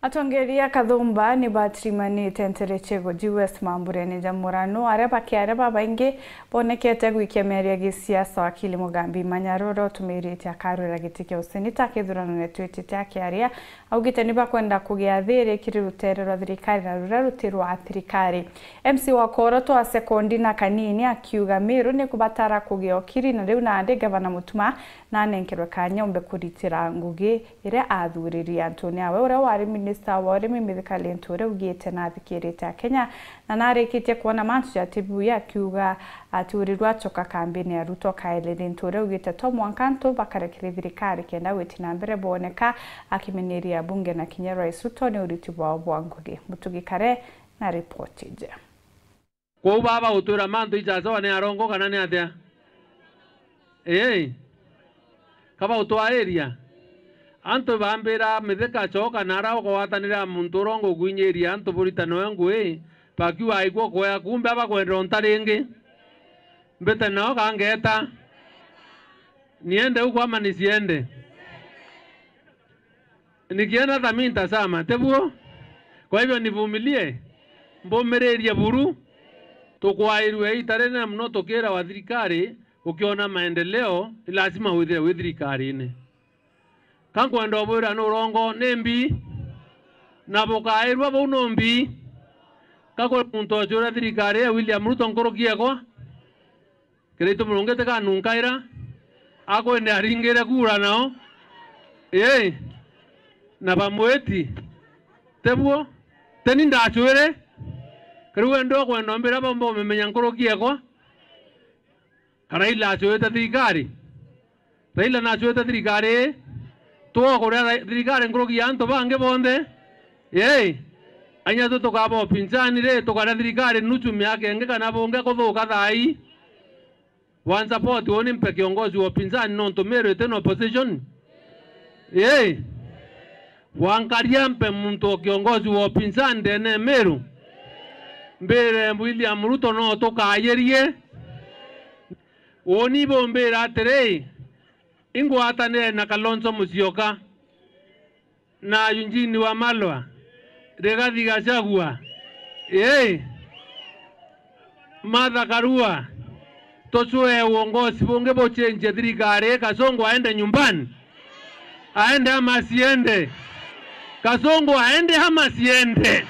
Atongeria Kathumba ni batrimani tenterechego US mambureni jamurano areba kiareba baingi bonekete gwikia meria gisiasa wakili Mugambi Manyaroro tumirite akarura gitike usenita kithurano netwitite akiaria augite niba kwenda kugia thiri kiri rutere rwa thirikari na rura rutirwa athirikari. MC wa Koroto a sekondi na kanini akiuga Meru ni kubatara kugia okiri na riu nande gavana Mutuma na nenkerwe kanya umbe kuritira ngugi ire athuriria Antonia we ura wari Minister wa urimi Mithika Linturi ugite na thikirite Kenya na narikitie kuona mantu ya tibu ya kiuga aturirwa choka kambini ya Ruto Kaile Linturi ugite to mwankanto bakarekire thirikari kenda witina mbere boneka akimeniria bunge na kinya Rais Ruto ni uritibu wa Bwangugi Mutugikare na ripoti je. Kwa baba utura mantu ijazo ne arongo kana ne atia kaba utwa area anto bambera Mithika choka nara ko watanira muntu rongo gwinyeria anto burita noengwe pakiwa aigwo kwa kumbe aba kwenda ontaringi mbete nao kangeta niende huko ama nisiende nikienda thaminta sama tebuo kwa hivyo nivumilie mbomereria buru tukwairwe itarene mno tokera wa thirikari ukiona maendeleo lazima withire withirikari-ini kankwenda obwira no rongo nembi na bokairwa bo nombi kako muntu ajura thirikari William Ruto nkorokiego kirito mulongete ka nunkaira ako ne aringere kura nao na bamweti tebuo teni ndachwere kriwe ndo kwenda mbira bombo memenya nkorokiego Raila achwete thirikari Raila na achwete thirikari to kore thirikari nkorokia anto bange bonde anya to tukabo pinzani re to kana thirikari nuchu miake nge kana bonge kuthuka thai one support woni mpe kiongozi wa pinzani no to Meru teno opposition wangaria mpe muntu kiongozi wa pinzani dene Meru mbere William Ruto no to kayerie Oni bombera tere ingwatane na Kalonzo Musyoka na Eugene Wamalwa Rigathi Gachagua Martha Karua tochwe uongozi bonge bochenje thirikari Kasongo aende nyumbani aende ama siende Kasongo aende ama siende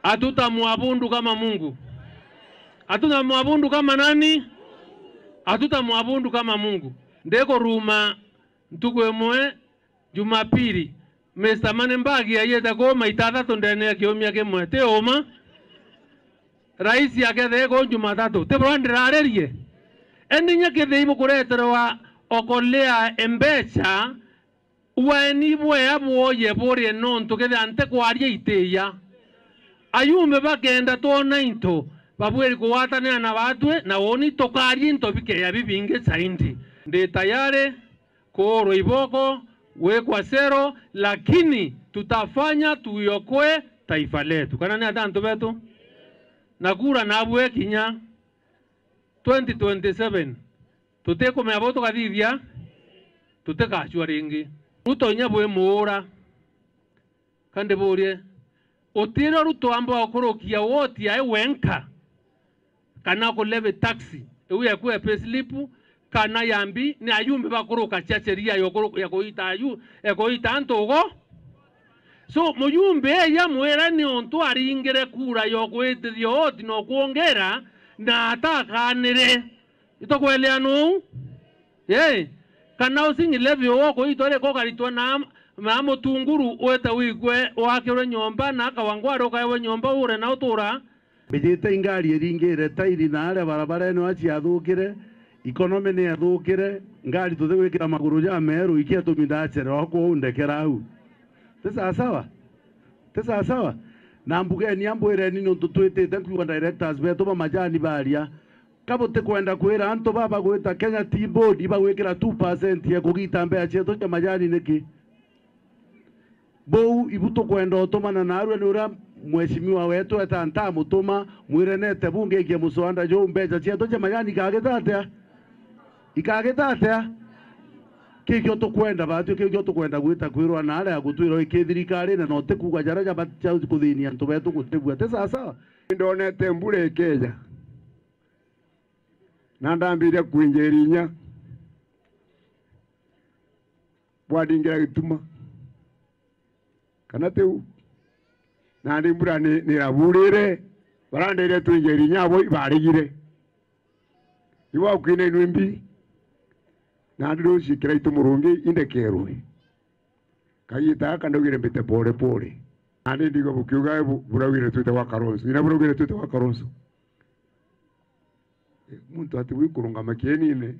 hatutamwabudu kama Mungu hatutamwabudu kama nani hatutamwabudu kama Mungu ndeko ruma ntugwemwe Jumapili Mr. Manembagi ayeta goma itatatu ndene ya kiumia kimwe te oma rais yake thego Jumatatu te brandira arerie endinya kithiibu kureterwa okolea embecha weni bwe abwoye bore nonto kethe ante kwaria iteya ayume bagenda tona into babweri kuwatana na batwe na woni tokari into bike ya bibinge zaindi ndi tayari koro iboko wekwa sero lakini tutafanya tuyokoe taifa letu kana ni atanto betu na kura na abwe kinya 2027 tuteko me aboto kadivya tuteka achwa ringi utonya bwe muura kande borie otiro Ruto amba okorokia woti ai wenka kana ko leve taxi ewe ku payslip kana yambi ni ayumbe bakoroka chacheria yakoita ntogo so muyumbe ya mwera ni onto aringere kura yokwetithio oti no kuongera na atakanire itokwelea no kana usingi leve woko itore ko karitwa na mamo tunguru weta wigwe wakire nyomba na kawangwaro kawe nyomba ure na utura bijite ingari eringire tairi na ale barabara eno achi athukire economy ne athukire ngari tuthe gwikira maguru ya Meru ikia tumindachere wako undekera au tesa sawa na mbuge ni ambwere ni no tutwitite kuwa directors beto ba majani baria kabote kwenda kwera anto baba gweta Kenya Tea Board iba gwikira 2% ya kugitambea cheto cha majani niki Bou ibuto kwenda otomana na arwe nura mheshimiwa wetu atanta mutuma mwirenete bunge ikie muswanda jo mbeja cheto cha majani ikagetatea kikyo tukwenda batio kikyo tukwenda gwita kwirwa na ara gutwiro ikithirikari na no tikuga jara jaba cha kuthinia ntu betu gutibua te sasa ndonete mbure ikeja na ndambire kuinjerinya bwadingira gituma kana teu na ndi mbura ni raburire barandire tuinjerinya bo ibarigire iwa ukine nwimbi na ndiro shikira itumurungi indekerwe kayita kandogire mbite pole pole andi ndigo bukiuga burawire twite wa karonso ina burawire twite wa karonso muntu ati wikurunga makienine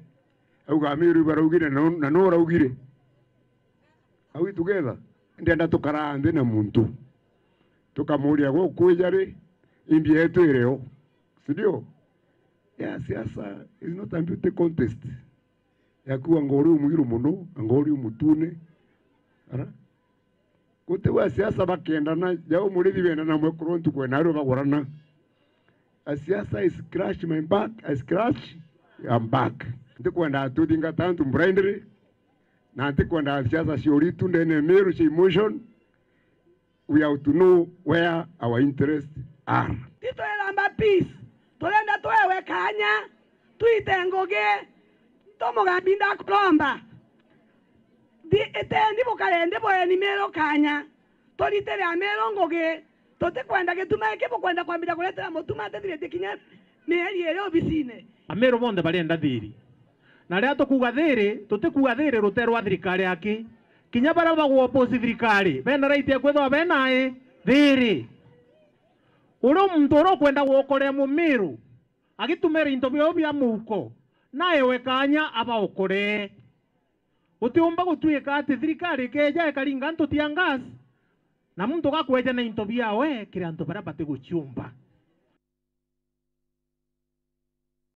au gamiru barawire na no rawire au together ndenda tukarande na muntu tukamuria go kujari imbi yetu ireo sidio ya siasa is not a beauty contest yakuwa ngori umugiru muno ngori umutune ara kote wa siasa bakendana jao murithi bena na mwe krontu kwe naro bagorana a siasa is crash my back I scratch I'm back ndikwenda tudinga tantu mbrandre na ndikwenda siasa shiori tunde ne meru shi emotion we have to know where our interests are tito elamba peace tolenda toewe kanya tuitengoge tomogambinda kulomba di etendi bokalende boye nimero kanya tolitere amero ngoge tote kwenda getumeke bokwenda kwambira kuletera motuma tendire kinya meri ere obisine amero bonde balenda thiri na ria tukuga thiri tutikuga thiri ruterwa thirikari aki kinya bara bagwo opposite thirikari bena right kwetho bena thiri uro muntu ro kwenda gukore mumiru agitumera into byo bya muko naye wekanya aba okore utiumba gutwika ati thirikari keja ekaringa ntu tiangas na muntu gakweja na into byawe kira ntu bara bate guchumba